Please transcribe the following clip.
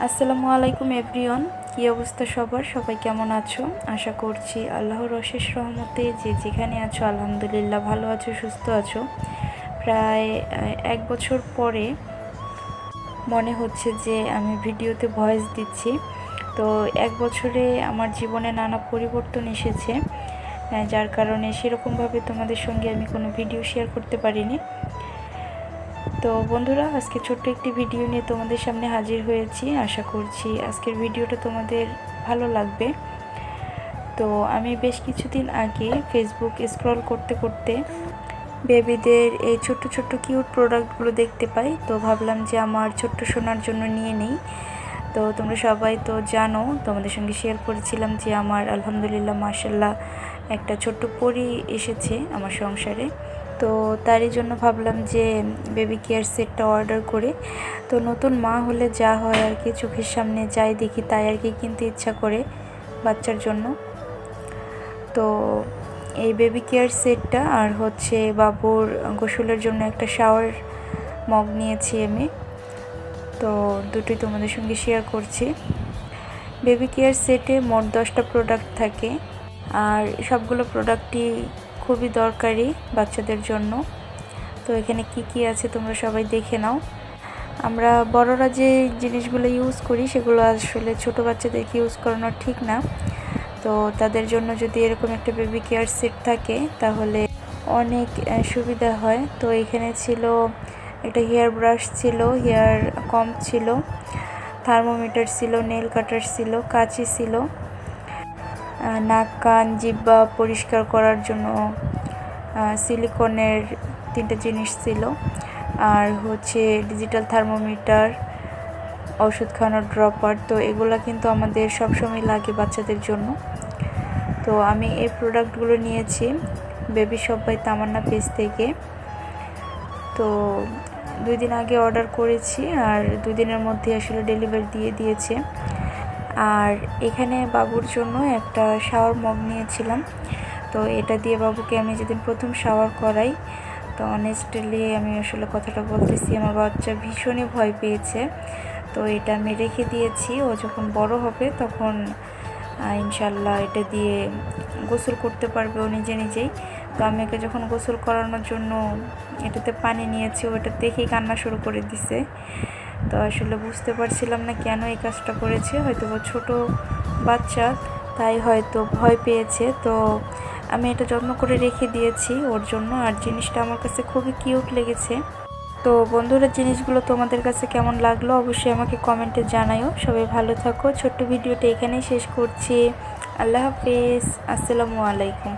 আসসালামু আলাইকুম এভরিওয়ান। কি অবস্থা সবার? সবাই কেমন আছো? আশা করছি আল্লাহর অশেষ রহমতে যে যেখানে আছো আলহামদুলিল্লাহ ভালো আছো, সুস্থ আছো। প্রায় 1 বছর পরে মনে হচ্ছে যে আমি ভিডিওতে ভয়েস দিচ্ছি। তো 1 বছরে আমার জীবনে নানা পরিবর্তন এসেছে, যার কারণে সেরকমভাবে তোমাদের সঙ্গে আমি কোনো ভিডিও শেয়ার করতে পারিনি। তো বন্ধুরা, আজকে ছোট্ট একটি ভিডিও নিয়ে তোমাদের সামনে হাজির হয়েছি। আশা করছি আজকের ভিডিওটা তোমাদের ভালো লাগবে। তো আমি বেশ কিছুদিন আগে ফেসবুক স্ক্রল করতে করতে বেবিদের এই ছোট্ট ছোট্ট কিউট প্রোডাক্টগুলো দেখতে পাই। তো ভাবলাম যে আমার ছোট্ট সোনার জন্য নিয়ে নেই। তো তোমরা সবাই তো জানো, তোমাদের সঙ্গে শেয়ার করেছিলাম যে আমার আলহামদুলিল্লাহ মাশাআল্লাহ একটা ছোট্ট পরি এসেছে আমার সংসারে। তো তারই জন্য ভাবলাম যে বেবি কেয়ার সেটটা অর্ডার করে, তো নতুন মা হলে যা হয় আর কি, চোখের সামনে যাই দেখি তাই আর কি কিনতে ইচ্ছা করে বাচ্চার জন্য। তো এই বেবি কেয়ার সেটটা আর হচ্ছে বাবুর গোসলের জন্য একটা শাওয়ার মগ নিয়েছি আমি। তো দুটোই তোমাদের সঙ্গে শেয়ার করছি। বেবি কেয়ার সেটে মোট 10টা প্রোডাক্ট থাকে, আর সবগুলো প্রোডাক্টই খুবই দরকারি বাচ্চাদের জন্য। তো এখানে কি কি আছে তোমরা সবাই দেখে নাও। আমরা বড়রা যে জিনিসগুলো ইউজ করি সেগুলো আসলে ছোট বাচ্চাদেরকে ইউজ করানো ঠিক না। তো তাদের জন্য যদি এরকম একটা বেবি কেয়ার সেট থাকে তাহলে অনেক সুবিধা হয়। তো এখানে ছিল একটা হেয়ার ব্রাশ ছিল, হেয়ার কম্ব ছিল, থার্মোমিটার ছিল, নেল কাটার ছিল, কাঁচি ছিল, নাক কান জিহ্বা পরিষ্কার করার জন্য সিলিকনের 3টা জিনিস ছিল, আর হচ্ছে ডিজিটাল থার্মোমিটার, ওষুধ খাওয়ানোর ড্রপার। তো এগুলা কিন্তু আমাদের সবসময় লাগে বাচ্চাদের জন্য। তো আমি এই প্রোডাক্টগুলো নিয়েছি baby shop by Tamanna page থেকে। তো 2 দিন আগে অর্ডার করেছি, আর 2 দিনের মধ্যে আসলে ডেলিভারি দিয়ে দিয়েছে। আর এখানে বাবুর জন্য একটা শাওয়ার মগ নিয়েছিলাম। তো এটা দিয়ে বাবুকে আমি যেদিন প্রথম শাওয়ার করাই, তো অনেস্টলি আমি আসলে কথাটা বলতেছি, আমার বাচ্চা ভীষণই ভয় পেয়েছে। তো এটা আমি রেখে দিয়েছি, ও যখন বড় হবে তখন ইনশাল্লাহ এটা দিয়ে গোসল করতে পারবে ও নিজে নিজেই। তো আমি ওকে যখন গোসল করানোর জন্য এটাতে পানি নিয়েছি, ও এটা দেখেই কান্না শুরু করে দিছে। তো আসলে বুঝতে পারছিলাম না কেন এই কাজটা করেছে, হয়তো ছোট বাচ্চা তাই হয়তো ভয় পেয়েছে। তো আমি এটা যত্ন করে রেখে দিয়েছি ওর জন্য, আর জিনিসটা আমার কাছে খুবই কিউট লেগেছে। তো বন্ধুরা, জিনিসগুলো তোমাদের কাছে কেমন লাগলো অবশ্যই আমাকে কমেন্টে জানাও। সবাই ভালো থাকো। ছোট্ট ভিডিওটা এখানেই শেষ করছি। আল্লাহ হাফেজ, আসসালামু আলাইকুম।